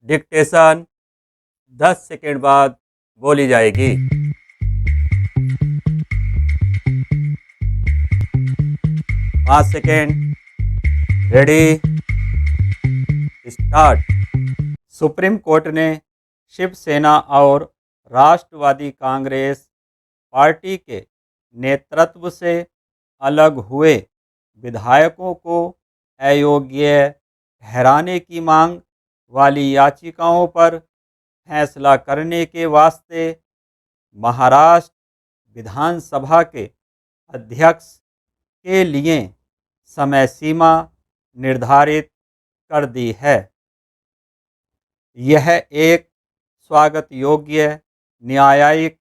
Dictation 10 second बाद बोली जाएगी। 5 second. Ready, start. Supreme court ने शिवसेना और राष्ट्रवादी कांग्रेस पार्टी के नेतृत्व से अलग हुए विधायकों को अयोग्य ठहराने की मांग वाली याचिकाओं पर फैसला करने के वास्ते महाराष्ट्र विधानसभा के अध्यक्ष के लिए समय सीमा निर्धारित कर दी है। यह एक स्वागत योग्य न्यायिक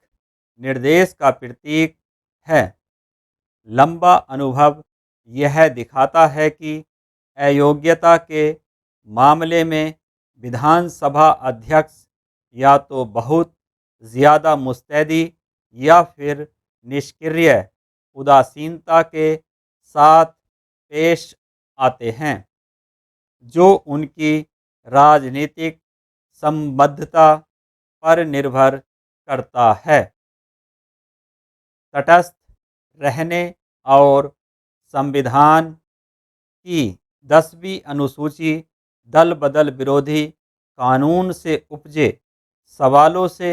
निर्देश का प्रतीक है। लंबा अनुभव यह दिखाता है कि अयोग्यता के मामले में विधानसभा अध्यक्ष या तो बहुत ज़्यादा मुस्तैदी या फिर निष्क्रिय उदासीनता के साथ पेश आते हैं, जो उनकी राजनीतिक संबद्धता पर निर्भर करता है। तटस्थ रहने और संविधान की 10वीं अनुसूची दल बदल विरोधी कानून से उपजे सवालों से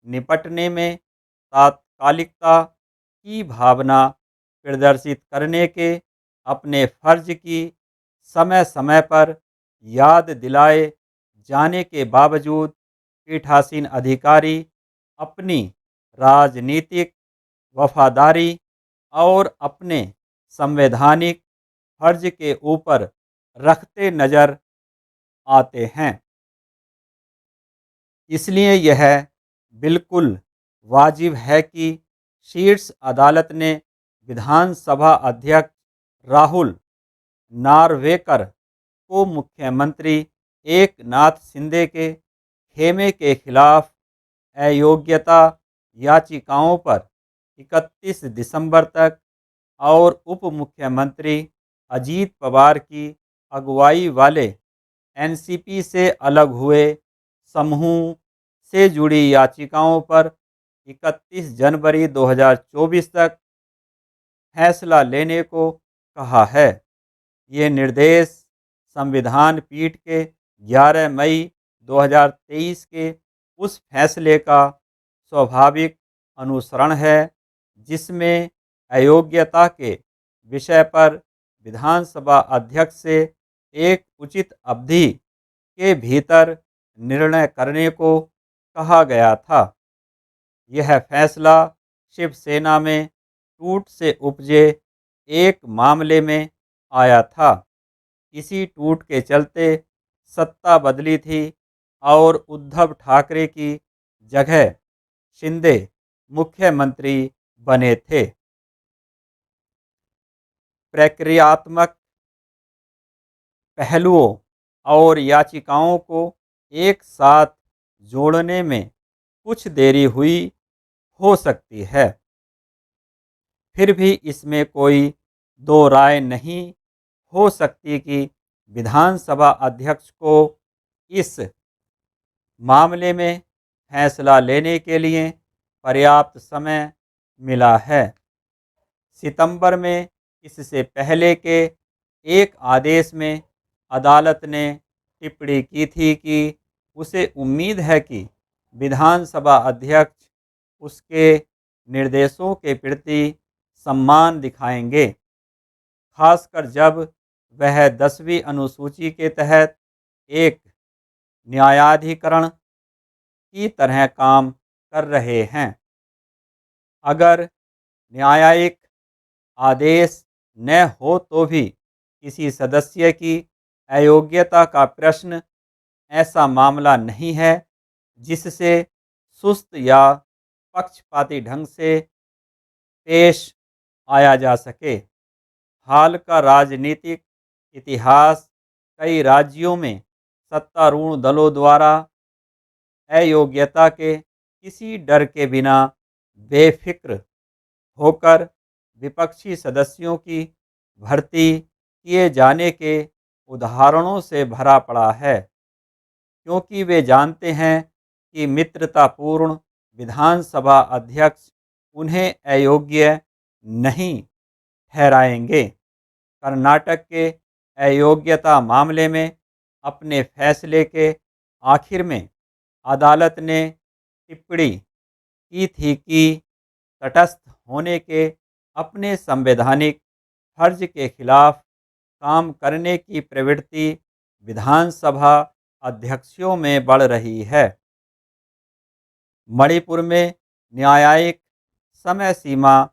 निपटने में तात्कालिकता की भावना प्रदर्शित करने के अपने फर्ज की समय समय पर याद दिलाए जाने के बावजूद पीठासीन अधिकारी अपनी राजनीतिक वफादारी और अपने संवैधानिक फर्ज के ऊपर रखते नजर आते हैं। इसलिए यह बिल्कुल वाजिब है कि शीर्ष अदालत ने विधानसभा अध्यक्ष राहुल नार्वेकर को मुख्यमंत्री एकनाथ शिंदे के खेमे के खिलाफ अयोग्यता याचिकाओं पर 31 दिसंबर तक और उप मुख्यमंत्री अजीत पवार की अगुवाई वाले एनसीपी से अलग हुए समूह से जुड़ी याचिकाओं पर 31 जनवरी 2024 तक फैसला लेने को कहा है। ये निर्देश संविधान पीठ के 11 मई 2023 के उस फैसले का स्वाभाविक अनुसरण है जिसमें अयोग्यता के विषय पर विधानसभा अध्यक्ष से एक उचित अवधि के भीतर निर्णय करने को कहा गया था। यह फैसला शिवसेना में टूट से उपजे एक मामले में आया था। इसी टूट के चलते सत्ता बदली थी और उद्धव ठाकरे की जगह शिंदे मुख्यमंत्री बने थे। प्रक्रियात्मक पहलुओं और याचिकाओं को एक साथ जोड़ने में कुछ देरी हुई हो सकती है, फिर भी इसमें कोई दो राय नहीं हो सकती कि विधानसभा अध्यक्ष को इस मामले में फैसला लेने के लिए पर्याप्त समय मिला है। सितंबर में इससे पहले के एक आदेश में अदालत ने टिप्पणी की थी कि उसे उम्मीद है कि विधानसभा अध्यक्ष उसके निर्देशों के प्रति सम्मान दिखाएंगे, खासकर जब वह 10वीं अनुसूची के तहत एक न्यायाधिकरण की तरह काम कर रहे हैं। अगर न्यायिक आदेश न हो तो भी किसी सदस्य की अयोग्यता का प्रश्न ऐसा मामला नहीं है जिससे सुस्त या पक्षपाती ढंग से पेश आया जा सके। हाल का राजनीतिक इतिहास कई राज्यों में सत्तारूढ़ दलों द्वारा अयोग्यता के किसी डर के बिना बेफिक्र होकर विपक्षी सदस्यों की भर्ती किए जाने के उदाहरणों से भरा पड़ा है। क्योंकि वे जानते हैं कि मित्रतापूर्ण विधानसभा अध्यक्ष उन्हें अयोग्य नहीं ठहराएंगे। कर्नाटक के अयोग्यता मामले में अपने फैसले के आखिर में अदालत ने टिप्पणी की थी कि तटस्थ होने के अपने संवैधानिक फर्ज के खिलाफ काम करने की प्रवृत्ति विधानसभा अध्यक्षों में बढ़ रही है। मणिपुर में न्यायिक समय सीमा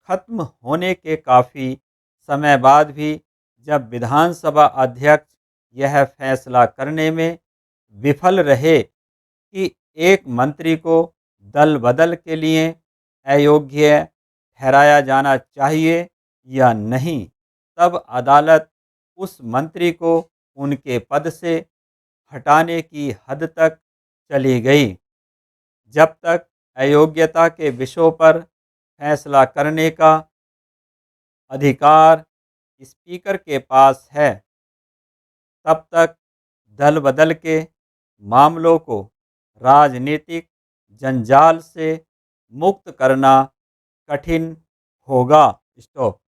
खत्म होने के काफ़ी समय बाद भी जब विधानसभा अध्यक्ष यह फैसला करने में विफल रहे कि एक मंत्री को दल बदल के लिए अयोग्य ठहराया जाना चाहिए या नहीं, तब अदालत उस मंत्री को उनके पद से हटाने की हद तक चली गई। जब तक अयोग्यता के विषयों पर फैसला करने का अधिकार स्पीकर के पास है, तब तक दल बदल के मामलों को राजनीतिक जंजाल से मुक्त करना कठिन होगा। स्टॉप।